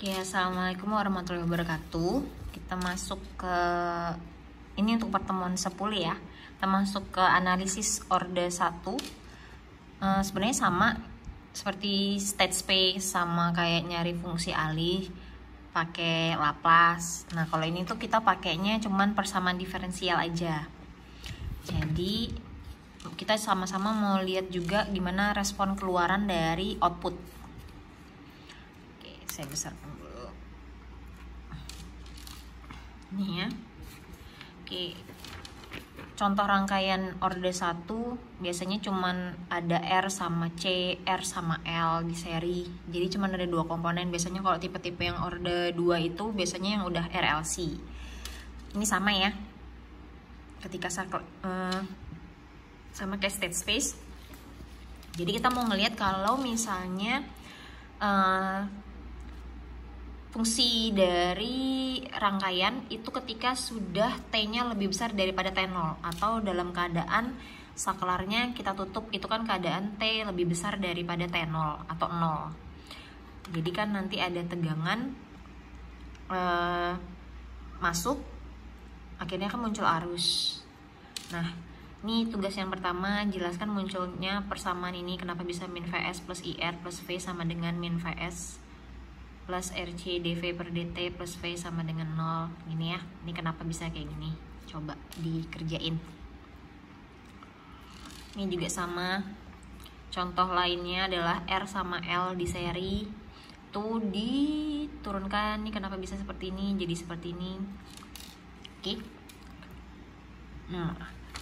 Oke, assalamualaikum warahmatullahi wabarakatuh. Kita masuk ke ini untuk pertemuan 10 ya. Kita masuk ke analisis orde 1. Sebenarnya sama seperti state space, sama kayak nyari fungsi alih pakai Laplace. Nah, kalau ini tuh kita pakainya cuman persamaan diferensial aja. Jadi kita sama-sama mau lihat juga gimana respon keluaran dari output. Oke, saya besarkan dulu. Nih ya. Oke. Contoh rangkaian orde 1 biasanya cuman ada R sama C, R sama L di seri. Jadi cuman ada dua komponen. Biasanya kalau tipe-tipe yang orde 2 itu biasanya yang udah RLC. Ini sama ya. Ketika sama kayak state space. Jadi kita mau ngelihat kalau misalnya fungsi dari rangkaian itu ketika sudah T-nya lebih besar daripada T0, atau dalam keadaan saklarnya kita tutup, itu kan keadaan T lebih besar daripada T0 atau 0. Jadi kan nanti ada tegangan masuk, akhirnya kan muncul arus. Nah, ini tugas yang pertama, jelaskan munculnya persamaan ini, kenapa bisa min Vs plus IR plus V sama dengan min Vs plus RC dV per dt plus V sama dengan 0. Gini ya, ini kenapa bisa kayak gini, coba dikerjain. Ini juga sama. Contoh lainnya adalah R sama L di seri, tuh diturunkan. Ini kenapa bisa seperti ini, jadi seperti ini. Oke. Nah,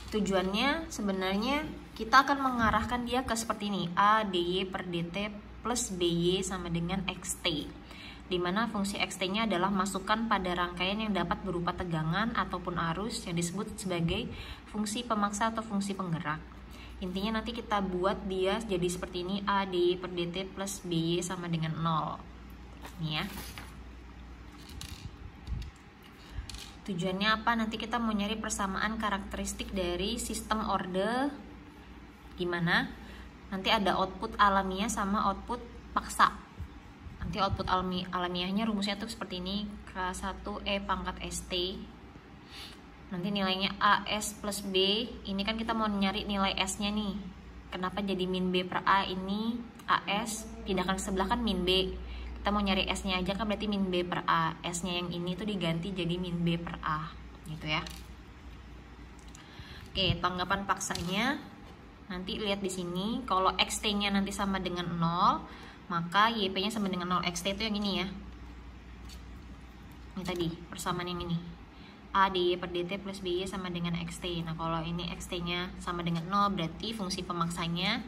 tujuannya sebenarnya kita akan mengarahkan dia ke seperti ini, A dy per dt plus by sama dengan xt, dimana fungsi xt-nya adalah masukan pada rangkaian yang dapat berupa tegangan ataupun arus yang disebut sebagai fungsi pemaksa atau fungsi penggerak. Intinya nanti kita buat dia jadi seperti ini, A dy per dt plus by sama dengan 0. Ini ya. Tujuannya apa? Nanti kita mau nyari persamaan karakteristik dari sistem orde, gimana nanti ada output alamiah sama output paksa. Nanti output alamiahnya rumusnya tuh seperti ini, K1 E pangkat ST. Nanti nilainya AS plus B. Ini kan kita mau nyari nilai S nya nih. Kenapa jadi min B per A, ini AS, pindahkan ke sebelah kan min B. Kita mau nyari S nya aja kan, berarti min B per A. S nya yang ini tuh diganti jadi min B per A, gitu ya. Oke, tanggapan paksanya nanti lihat di sini, kalau xt-nya nanti sama dengan 0, maka yp-nya sama dengan 0. Xt itu yang ini ya. Ini tadi, persamaan yang ini. A dy per dt plus by sama dengan xt. Nah, kalau ini xt-nya sama dengan 0, berarti fungsi pemaksanya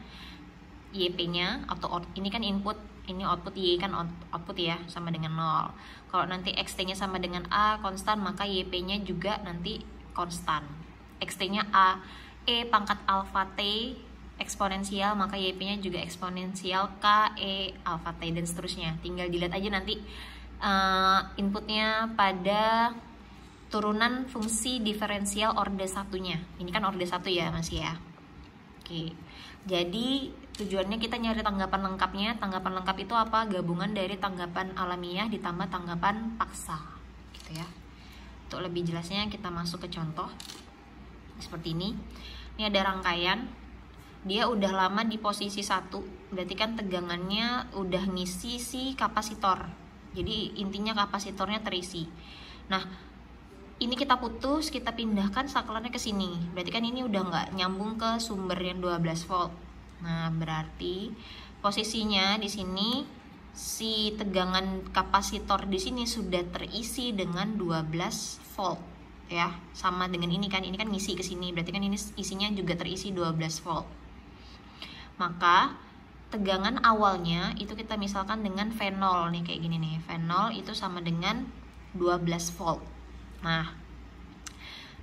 yp-nya atau ini kan input, ini output, y kan output ya, sama dengan 0. Kalau nanti xt-nya sama dengan A konstan, maka yp-nya juga nanti konstan. Xt-nya A E pangkat alfa T eksponensial, maka YP-nya juga eksponensial K E alfa T dan seterusnya. Tinggal dilihat aja nanti inputnya pada turunan fungsi diferensial orde satunya. Ini kan orde 1 ya masih ya. Oke. Jadi tujuannya kita nyari tanggapan lengkapnya. Tanggapan lengkap itu apa? Gabungan dari tanggapan alamiah ditambah tanggapan paksa, gitu ya. Untuk lebih jelasnya kita masuk ke contoh seperti ini. Ini ada rangkaian, dia udah lama di posisi 1, berarti kan tegangannya udah ngisi si kapasitor. Jadi intinya kapasitornya terisi. Nah, ini kita putus, kita pindahkan saklarnya ke sini. Berarti kan ini udah nggak nyambung ke sumber yang 12 volt. Nah, berarti posisinya di sini si tegangan kapasitor di sini sudah terisi dengan 12 volt. Ya, sama dengan ini kan ngisi ke sini, berarti kan ini isinya juga terisi 12 volt. Maka tegangan awalnya itu kita misalkan dengan V0 nih, kayak gini nih. V0 itu sama dengan 12 volt. Nah,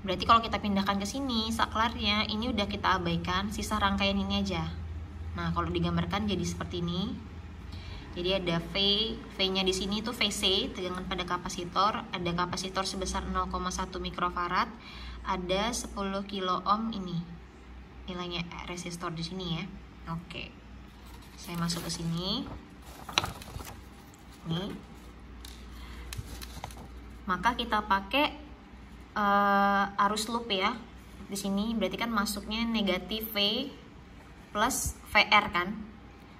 berarti kalau kita pindahkan ke sini saklarnya, ini udah kita abaikan, sisa rangkaian ini aja. Nah, kalau digambarkan jadi seperti ini. Jadi ada V-nya di sini itu VC, tegangan pada kapasitor, ada kapasitor sebesar 0,1 mikrofarad, ada 10 kilo ohm ini. Nilainya resistor di sini ya. Oke. Saya masuk ke sini. Nih. maka kita pakai arus loop ya. Di sini berarti kan masuknya negatif V plus VR kan.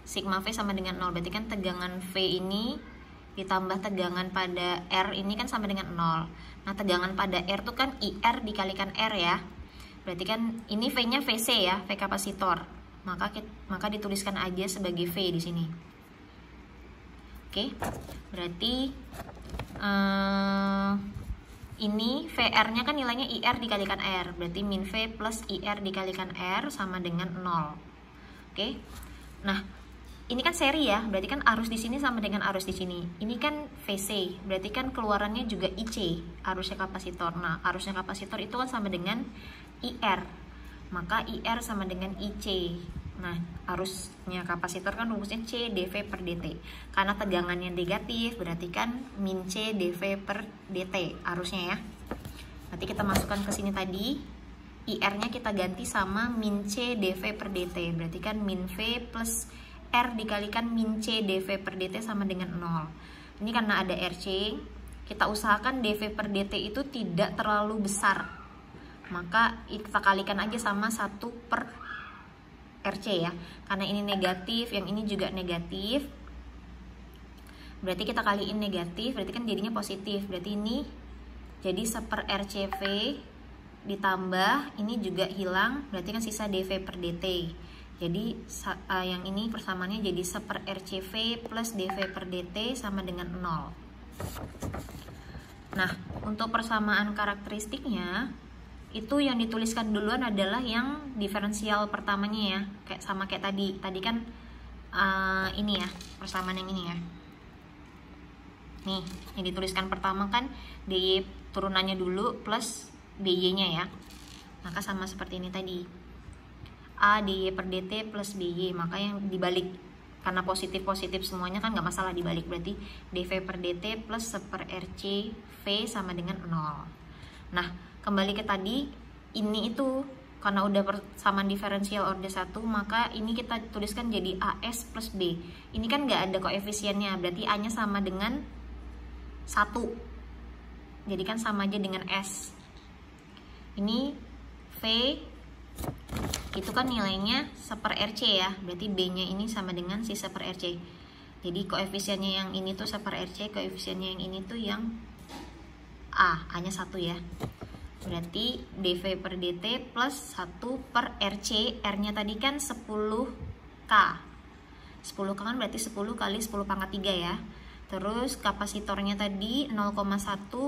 Sigma V sama dengan 0. Berarti kan tegangan V ini ditambah tegangan pada R ini kan sama dengan 0. Nah, tegangan pada R tuh kan IR dikalikan R ya. Berarti kan ini V-nya VC ya, V kapasitor. Maka dituliskan aja sebagai V di sini. Oke. Berarti ini VR-nya kan nilainya IR dikalikan R. Berarti min V plus IR dikalikan R sama dengan 0. Oke. Nah, ini kan seri ya, berarti kan arus di sini sama dengan arus di sini. Ini kan VC, berarti kan keluarannya juga IC, arusnya kapasitor. Nah, arusnya kapasitor itu kan sama dengan IR, maka IR sama dengan IC. Nah, arusnya kapasitor kan rumusnya C dV per dt. Karena tegangannya negatif, berarti kan min C dV per dt arusnya ya. Nanti kita masukkan ke sini tadi, IR-nya kita ganti sama min C dV per dt. Berarti kan min V plus R dikalikan min C dV per dt sama dengan 0. Ini karena ada RC, kita usahakan dV per dt itu tidak terlalu besar. Maka kita kalikan aja sama 1 per RC ya. Karena ini negatif, yang ini juga negatif. Berarti kita kaliin negatif, berarti kan jadinya positif. Berarti ini jadi 1 per RCV ditambah, ini juga hilang, berarti kan sisa dV per dt. Jadi yang ini persamaannya jadi 1 per RCV plus dV per dt sama dengan 0. Nah, untuk persamaan karakteristiknya, itu yang dituliskan duluan adalah yang diferensial pertamanya ya. Sama kayak tadi. Tadi kan ini ya, persamaan yang ini ya. Nih, yang dituliskan pertama kan DY turunannya dulu plus BY-nya ya. Maka sama seperti ini tadi. A DY per dt plus BY, maka yang dibalik karena positif-positif semuanya kan nggak masalah dibalik, berarti dV per dt plus 1 per RC V sama dengan 0. Nah, kembali ke tadi, ini itu karena udah persamaan diferensial order 1, maka ini kita tuliskan jadi AS plus B. Ini kan nggak ada koefisiennya, berarti A nya sama dengan 1, jadi kan sama aja dengan S. Ini V itu kan nilainya 1 per RC ya, berarti B nya ini sama dengan si 1 per RC. Jadi koefisiennya yang ini tuh 1 per RC, koefisiennya yang ini tuh yang A nya 1 ya. Berarti dV per dt plus 1 per RC, R nya tadi kan 10K. 10K kan berarti 10 kali 10 pangkat 3 ya. Terus kapasitornya tadi 0,1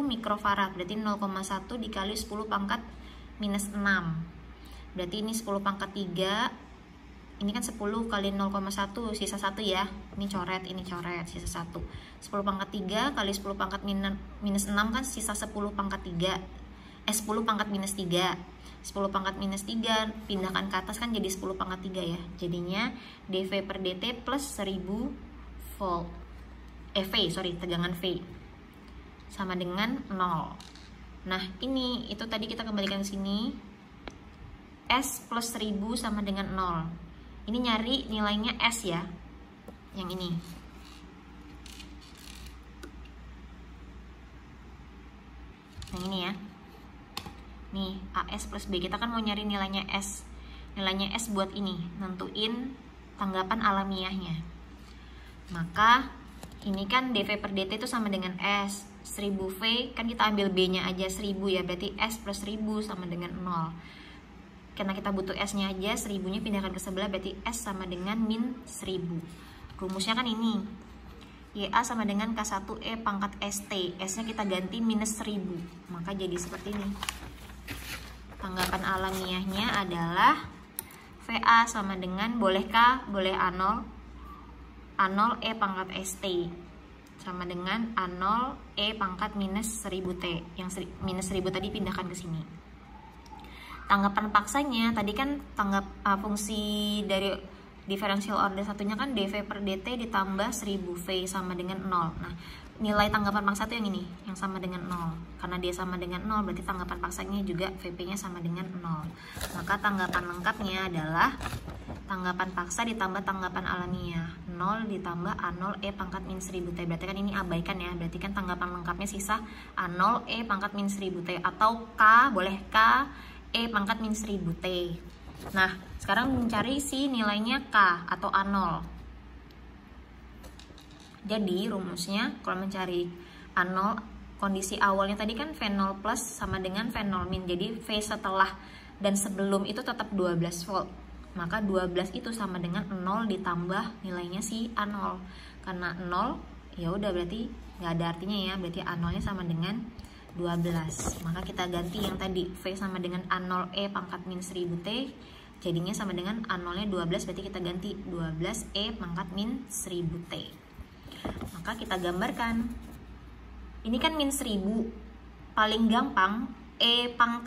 mikrofarad, berarti 0,1 dikali 10 pangkat minus 6. Berarti ini 10 pangkat 3, ini kan 10 kali 0,1, sisa 1 ya. Ini coret, sisa 1. 10 pangkat 3 kali 10 pangkat minus 6 kan sisa 10 pangkat 3. 10 pangkat minus 3. 10 pangkat minus 3, pindahkan ke atas kan jadi 10 pangkat 3 ya. Jadinya dV per dt plus 1000 volt. Tegangan V. Sama dengan 0. Nah, itu tadi kita kembalikan ke sini. S plus 1000 sama dengan 0. Ini nyari nilainya S ya. Yang ini. Yang ini ya. Nih, AS plus B. Kita kan mau nyari nilainya S. Nilainya S buat ini. Nentuin tanggapan alamiahnya. Maka, ini kan dV per dt itu sama dengan S. 1000V, kan kita ambil B-nya aja 1000 ya. Berarti S plus 1000 sama dengan 0. Karena kita butuh S-nya aja, 1000-nya pindahkan ke sebelah, berarti S sama dengan min 1000. Rumusnya kan ini. YA sama dengan K1E pangkat ST. S-nya kita ganti minus 1000. Maka jadi seperti ini. Tanggapan alamiahnya adalah VA sama dengan, boleh K, boleh A0. A0 E pangkat ST. Sama dengan A0 E pangkat minus 1000T. Yang minus 1000 tadi pindahkan ke sini. Tanggapan paksanya tadi kan fungsi dari diferensial order satunya kan dV per dt ditambah 1000V sama dengan 0. Nah, nilai tanggapan paksa itu yang ini, yang sama dengan 0. Karena dia sama dengan 0, berarti tanggapan paksanya juga VP-nya sama dengan 0. Maka tanggapan lengkapnya adalah tanggapan paksa ditambah tanggapan alamiah. 0 ditambah A0 E pangkat min 1000 T. Berarti kan ini abaikan ya, berarti kan tanggapan lengkapnya sisa A0 E pangkat min 1000 T, atau K, boleh K E pangkat min 1000 T. Nah, sekarang mencari si nilainya K atau A0. Jadi rumusnya kalau mencari A0, kondisi awalnya tadi kan V0 plus sama dengan V0 min. Jadi V setelah dan sebelum itu tetap 12 volt. Maka 12 itu sama dengan 0 ditambah nilainya si A0. Karena 0 ya udah berarti nggak ada artinya ya, berarti A0-nya sama dengan 12. Maka kita ganti yang tadi V sama dengan A0 E pangkat min 1000 T, jadinya sama dengan A0-nya 12, berarti kita ganti 12 E pangkat min 1000 T. Maka kita gambarkan. Ini kan min 1000. Paling gampang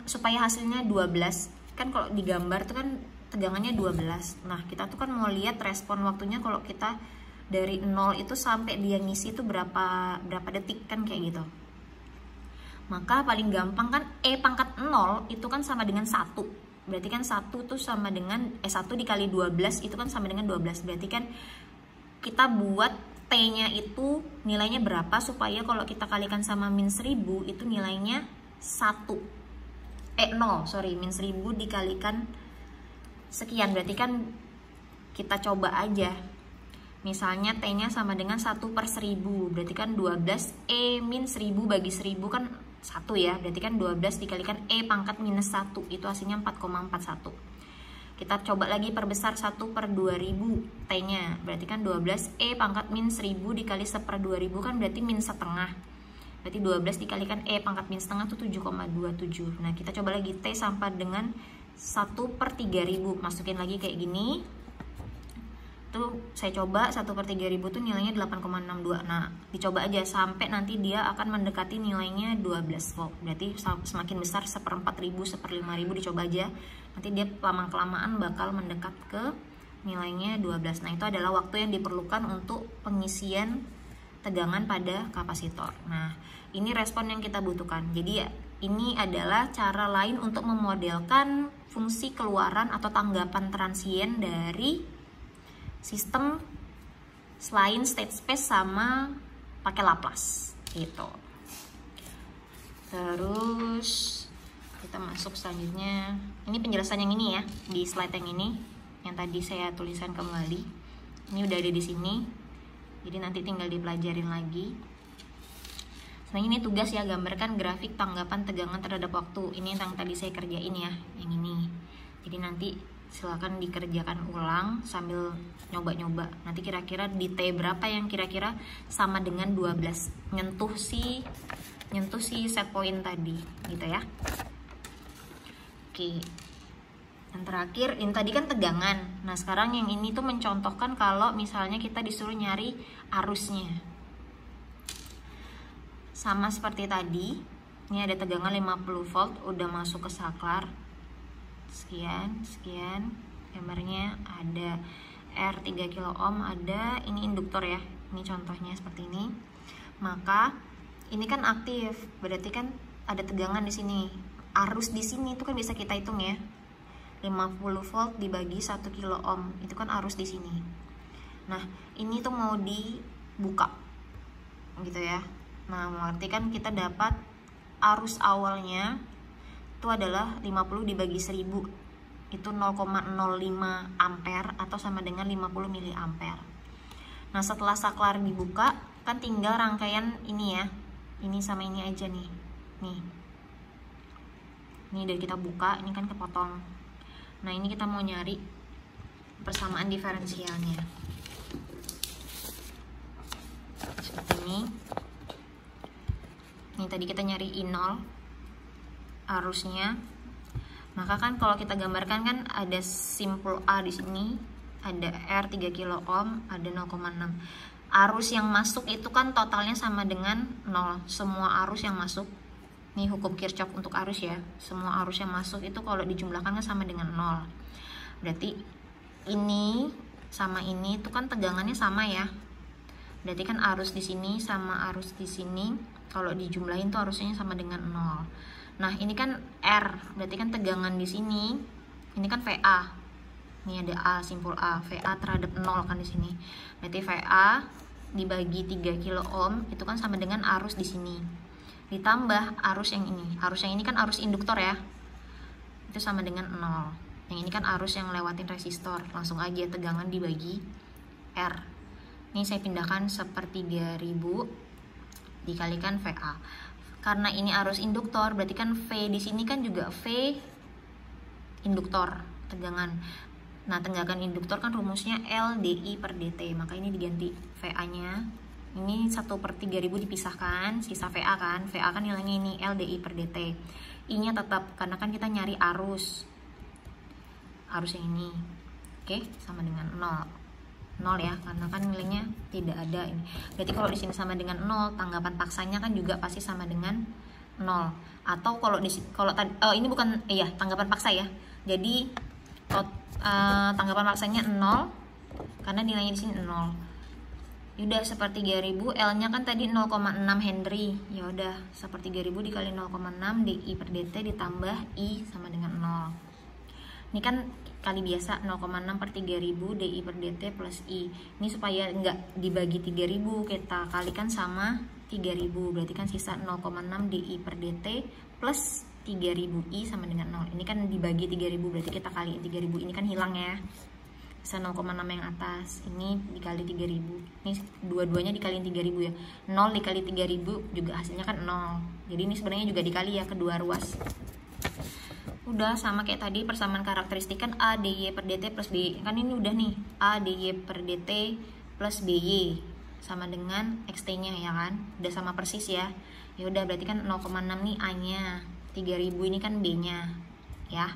supaya hasilnya 12. Kan kalau digambar tuh kan tegangannya 12. Nah, kita tuh kan mau lihat respon waktunya kalau kita dari 0 itu sampai dia ngisi itu berapa detik kan kayak gitu. Maka paling gampang kan E pangkat 0 itu kan sama dengan 1. Berarti kan 1 tuh sama dengan 1 dikali 12 itu kan sama dengan 12. Berarti kan kita buat T-nya itu nilainya berapa supaya kalau kita kalikan sama min 1000 itu nilainya 1. Min 1000 dikalikan sekian, berarti kan kita coba aja. Misalnya T-nya sama dengan 1/1000, berarti kan 12 E min 1000 bagi 1000 kan 1 ya. Berarti kan 12 dikalikan E pangkat minus 1, itu hasilnya 4,41. Kita coba lagi perbesar 1/2000 T-nya, berarti kan 12 E pangkat min 1000 dikali 1/2000 kan berarti min setengah. Berarti 12 dikalikan E pangkat min setengah itu 7,27. Nah, kita coba lagi T sama dengan 1/3000, masukin lagi kayak gini. Tuh saya coba 1/3000 tuh nilainya 8,62. Nah, dicoba aja sampai nanti dia akan mendekati nilainya 12 volt. Berarti semakin besar 1/4000, 1/5000, dicoba aja. Nanti dia lama-kelamaan bakal mendekat ke nilainya 12. Nah, itu adalah waktu yang diperlukan untuk pengisian tegangan pada kapasitor. Nah, ini respon yang kita butuhkan. Jadi ya, ini adalah cara lain untuk memodelkan fungsi keluaran atau tanggapan transien dari sistem selain state space sama pakai Laplace gitu. Terus kita masuk selanjutnya. Ini penjelasan yang ini ya, di slide yang ini yang tadi saya tuliskan kembali. Ini udah ada di sini. Jadi nanti tinggal dipelajarin lagi. Selanjutnya ini tugas ya, gambarkan grafik tanggapan tegangan terhadap waktu. Ini yang tadi saya kerjain ya, yang ini. Jadi nanti silakan dikerjakan ulang sambil nyoba-nyoba. Nanti kira-kira di T berapa yang kira-kira sama dengan 12. Nyentuh si set point tadi gitu ya. Oke. Yang terakhir, ini tadi kan tegangan. Nah, sekarang yang ini tuh mencontohkan kalau misalnya kita disuruh nyari arusnya. Sama seperti tadi, ini ada tegangan 50 volt, udah masuk ke saklar. Sekian, gambarnya ada R 3 kilo ohm, ada ini induktor ya. Ini contohnya seperti ini. Maka ini kan aktif, berarti kan ada tegangan di sini. Arus di sini itu kan bisa kita hitung ya. 50 volt dibagi 1 kilo ohm, itu kan arus di sini. Nah, ini tuh mau dibuka gitu ya. Nah, berarti kan kita dapat arus awalnya itu adalah 50 dibagi 1000, itu 0,05 ampere atau sama dengan 50 miliampere. Nah, setelah saklar dibuka kan tinggal rangkaian ini ya, ini sama ini aja nih. Ini udah kita buka, ini kan kepotong. Nah, ini kita mau nyari persamaan diferensialnya seperti ini. Ini tadi kita nyari I0 arusnya. Maka kan kalau kita gambarkan kan ada simpul A di sini, ada R 3 kilo ohm, ada 0,6. Arus yang masuk itu kan totalnya sama dengan 0. Semua arus yang masuk, ini hukum Kirchhoff untuk arus ya. Semua arus yang masuk itu kalau dijumlahkan kan sama dengan 0. Berarti ini sama ini itu kan tegangannya sama ya. Berarti kan arus di sini sama arus di sini kalau dijumlahin tuh arusnya sama dengan 0. Nah, ini kan R, berarti kan tegangan di sini. Ini kan VA. Ini ada A, simpul A, VA terhadap 0 kan di sini. Berarti VA dibagi 3 kilo ohm itu kan sama dengan arus di sini. Ditambah arus yang ini. Arus yang ini kan arus induktor ya. Itu sama dengan 0. Yang ini kan arus yang lewatin resistor. Langsung aja tegangan dibagi R. Ini saya pindahkan 1/3000 dikalikan VA. Karena ini arus induktor, berarti kan V di sini kan juga V induktor, tegangan. Nah, tegangan induktor kan rumusnya LDI per DT, maka ini diganti VA-nya. Ini 1/3000 dipisahkan, sisa VA kan. VA kan nilainya ini LDI per DT. I-nya tetap, karena kan kita nyari arus yang ini. Oke, sama dengan 0 ya, karena kan nilainya tidak ada ini. Berarti kalau di sini sama dengan 0, tanggapan paksanya kan juga pasti sama dengan 0. Atau kalau ini bukan tanggapan paksa ya. Jadi tanggapan paksanya 0 karena nilainya di sini 0. Yaudah 1/3000, L-nya kan tadi 0,6 Henry. Ya udah 1/3000 dikali 0,6 DI per DT ditambah I sama dengan 0. Ini kan kali biasa 0,6/3000 DI per DT plus I. Ini supaya enggak dibagi 3000, kita kalikan sama 3000. Berarti kan sisa 0,6 DI per DT plus 3000 I sama dengan 0. Ini kan dibagi 3000, berarti kita kaliin 3000. Ini kan hilang ya. Sisa 0,6 yang atas. Ini dikali 3000. Ini dua-duanya dikaliin 3000 ya. 0 dikali 3000 juga hasilnya kan 0. Jadi ini sebenarnya juga dikali ya kedua ruas. Udah sama kayak tadi persamaan karakteristik kan A DY per DT plus BY. Kan ini udah nih A DY per DT plus BY sama dengan XT-nya ya kan. Udah sama persis ya. Ya udah berarti kan 0,6 nih A-nya. 3000 ini kan B-nya ya.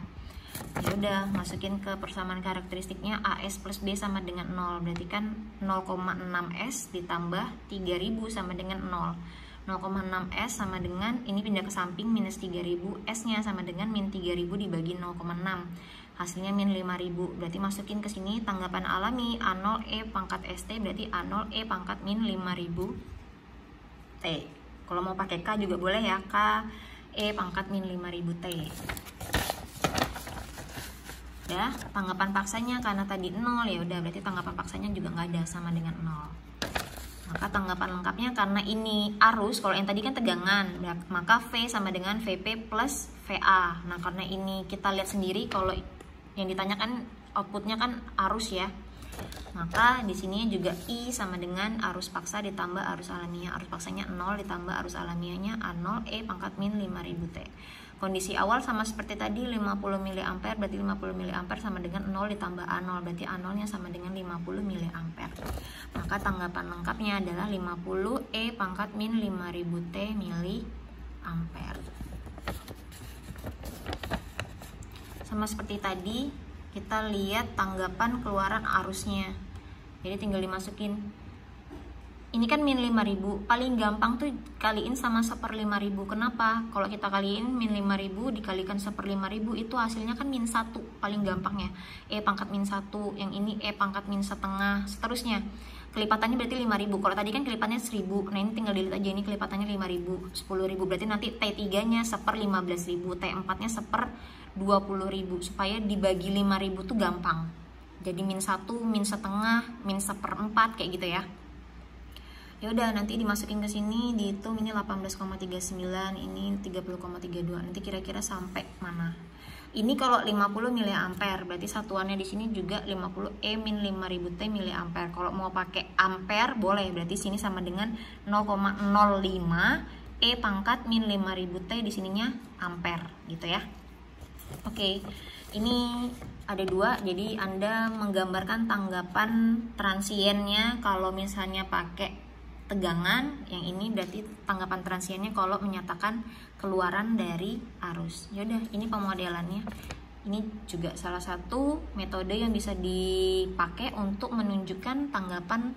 Ya udah masukin ke persamaan karakteristiknya AS plus B sama dengan 0. Berarti kan 0,6S ditambah 3000 sama dengan 0. 0,6S sama dengan, ini pindah ke samping, minus 3000, S-nya sama dengan min 3000 dibagi 0,6. Hasilnya min 5000. Berarti masukin ke sini tanggapan alami A0 E pangkat ST, berarti A0 E pangkat min 5000 T. Kalau mau pakai K juga boleh ya, K E pangkat min 5000 T. Ya, tanggapan paksanya karena tadi 0 ya udah berarti tanggapan paksanya juga nggak ada, sama dengan 0. Maka tanggapan lengkapnya karena ini arus, kalau yang tadi kan tegangan, maka V sama dengan VP plus VA. Nah, karena ini kita lihat sendiri kalau yang ditanyakan outputnya kan arus ya. Maka di sini juga I sama dengan arus paksa ditambah arus alamiah. Arus paksanya 0 ditambah arus alamiahnya A0 E pangkat min 5000 T. Kondisi awal sama seperti tadi 50 mA, berarti 50 mA sama dengan 0 ditambah A0, berarti A0 nya sama dengan 50 mA. Maka tanggapan lengkapnya adalah 50 E pangkat min 5000 T mA. Sama seperti tadi, kita lihat tanggapan keluaran arusnya. Jadi tinggal dimasukin. Ini kan min 5000, paling gampang tuh kaliin sama 1/5000. Kenapa? Kalau kita kaliin min 5000 dikalikan 1/5000 itu hasilnya kan min 1, paling gampang ya. E pangkat min 1, yang ini E pangkat min setengah, seterusnya. Kelipatannya berarti 5000. Kalau tadi kan kelipatannya 1000. Nah, ini tinggal dilihat aja, ini kelipatannya 5000, 10000. Berarti nanti T3-nya 1/15000, T4-nya 1/20000 supaya dibagi 5000 tuh gampang. Jadi min 1, min setengah, min 1/4 kayak gitu ya. Ya udah nanti dimasukin ke sini, dihitung ini 18,39, ini 30,32. Nanti kira-kira sampai mana? Ini kalau 50 mA, berarti satuannya di sini juga 50 E min 5000 T mA. Kalau mau pakai ampere boleh, berarti sini sama dengan 0,05 E pangkat min 5000 T, di sininya ampere gitu ya. Oke, ini ada dua, jadi Anda menggambarkan tanggapan transiennya kalau misalnya pakai tegangan, yang ini berarti tanggapan transiennya kalau menyatakan keluaran dari arus. Yaudah, ini pemodelannya. Ini juga salah satu metode yang bisa dipakai untuk menunjukkan tanggapan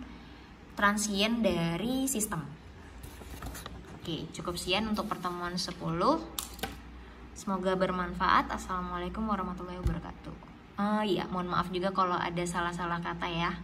transien dari sistem. Oke, cukup sekian untuk pertemuan 10. Semoga bermanfaat. Assalamualaikum warahmatullahi wabarakatuh. Iya, mohon maaf juga kalau ada salah-salah kata ya.